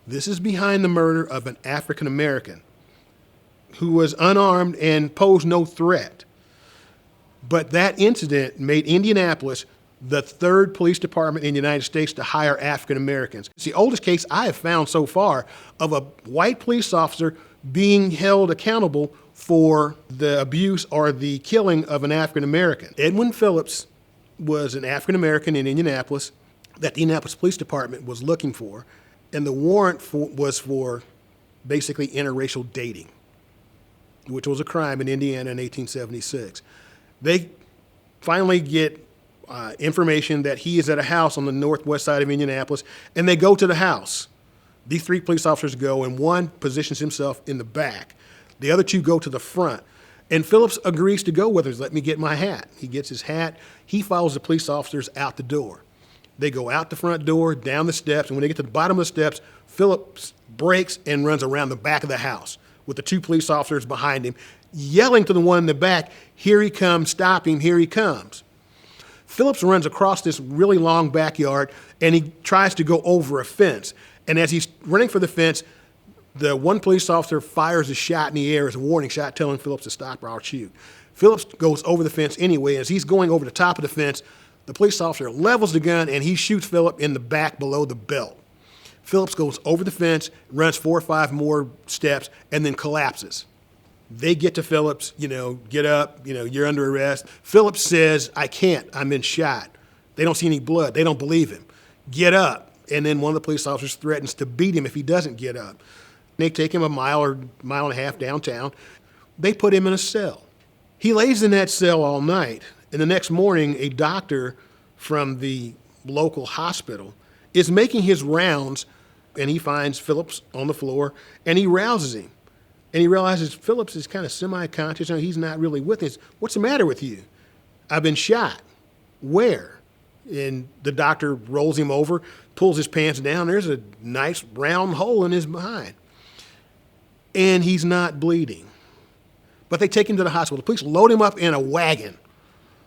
This is behind the murder of an African American who was unarmed and posed no threat. But that incident made Indianapolis the third police department in the United States to hire African Americans. It's the oldest case I have found so far of a white police officer being held accountable for the abuse or the killing of an African American. Edwin Phillips was an African American in Indianapolis that the Indianapolis Police Department was looking for, and the warrant was for basically interracial dating, which was a crime in Indiana in 1876. They finally get information that he is at a house on the northwest side of Indianapolis, and they go to the house. These three police officers go, and one positions himself in the back. The other two go to the front. And Phillips agrees to go with us. Let me get my hat. He gets his hat. He follows the police officers out the door. They go out the front door, down the steps, and when they get to the bottom of the steps, Phillips brakes and runs around the back of the house with the two police officers behind him, yelling to the one in the back, "Here he comes, stop him, here he comes." Phillips runs across this really long backyard, and he tries to go over a fence. And as he's running for the fence, the one police officer fires a shot in the air as a warning shot, telling Phillips to stop or I'll shoot. Phillips goes over the fence anyway. As he's going over the top of the fence, the police officer levels the gun and he shoots Phillips in the back below the belt. Phillips goes over the fence, runs 4 or 5 more steps, and then collapses. They get to Phillips, get up, you're under arrest. Phillips says, "I can't, I'm been shot." They don't see any blood. They don't believe him. "Get up." And then one of the police officers threatens to beat him if he doesn't get up. They take him a mile or mile and a half downtown. They put him in a cell. He lays in that cell all night. And the next morning, a doctor from the local hospital is making his rounds, and he finds Phillips on the floor, and he rouses him. And he realizes Phillips is kind of semi-conscious. He's not really with us. "What's the matter with you?" "I've been shot." "Where?" And the doctor rolls him over, pulls his pants down. There's a nice round hole in his behind. And he's not bleeding. But they take him to the hospital. The police load him up in a wagon.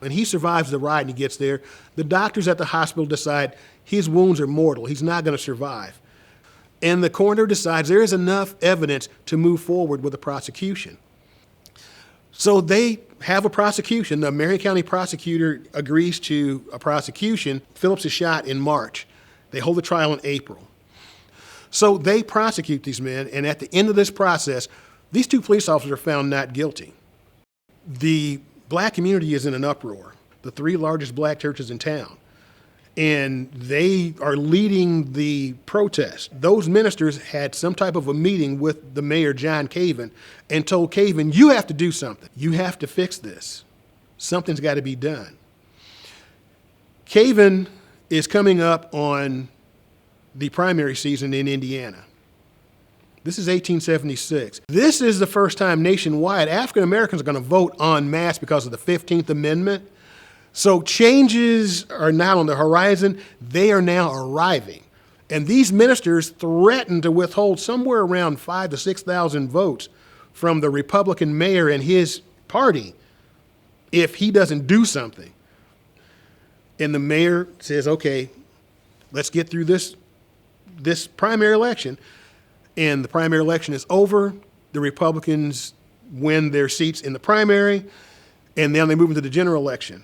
And he survives the ride and he gets there. The doctors at the hospital decide his wounds are mortal. He's not going to survive. And the coroner decides there is enough evidence to move forward with a prosecution. So they have a prosecution. The Marion County prosecutor agrees to a prosecution. Phillips is shot in March. They hold the trial in April. So they prosecute these men, and at the end of this process, these two police officers are found not guilty. The black community is in an uproar, the 3 largest black churches in town, and they are leading the protest. Those ministers had some type of a meeting with the mayor, John Caven, and told Caven, "You have to do something. You have to fix this. Something's got to be done." Caven is coming up on the primary season in Indiana. This is 1876. This is the first time nationwide African Americans are going to vote en masse because of the 15th Amendment. So changes are not on the horizon. They are now arriving. And these ministers threaten to withhold somewhere around 5,000 to 6,000 votes from the Republican mayor and his party if he doesn't do something. And the mayor says, "Okay, let's get through this primary election." And the primary election is over. The Republicans win their seats in the primary, and then they move into the general election.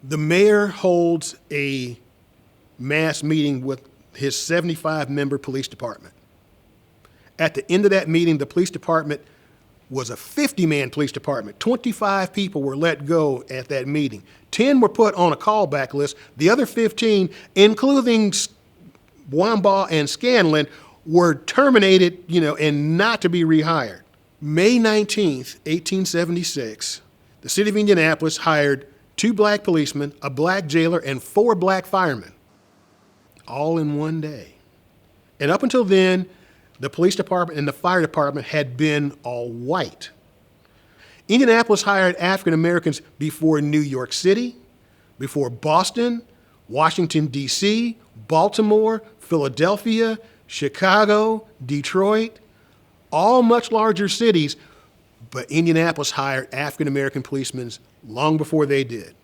The mayor holds a mass meeting with his 75-member police department. At the end of that meeting, the police department was a 50-man police department. 25 people were let go at that meeting. 10 were put on a callback list. The other 15, including Wambaugh and Scanlon, were terminated, and not to be rehired. May 19th, 1876, the city of Indianapolis hired 2 black policemen, a black jailer, and 4 black firemen, all in one day. And up until then, the police department and the fire department had been all white. Indianapolis hired African Americans before New York City, before Boston, Washington, D.C., Baltimore, Philadelphia, Chicago, Detroit, all much larger cities, but Indianapolis hired African American policemen long before they did.